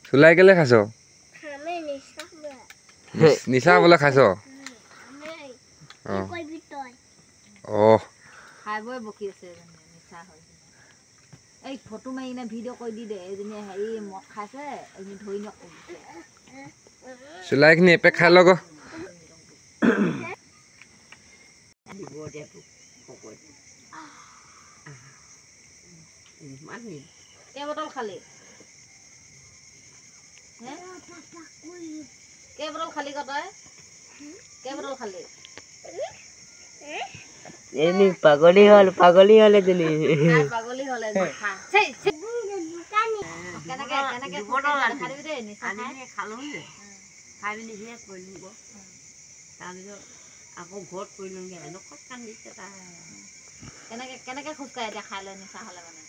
চুলাই কেলে খাইছ নিচা বোলে খাইছ খাই বৈ বকি আছে নিচা হৈ এই ফটো মাৰি কিনে ভিডিঅ' কৰি দি দে এজনী হেৰি মদ খাইছে এজনী ধৰি ন চুলাইখিনি এপেক খাই লগ কেই বটল খালি কেই বটল খালি কতই কেই বটল খালি এনি পাগলি হল এজনী পাগলি হলে খা কেনেকে কেনেকে খালি দে নিচা খালো খাই মেলি সেয়া কৰিলো তাৰপিছত আকৌ ঘৰত কৰিলোগে এনেকুৱা কান্দিছে তাই কেনেকে কেনেকে খোজকাঢ়ে এতিয়া খাই লৈ নিচা হলে মানে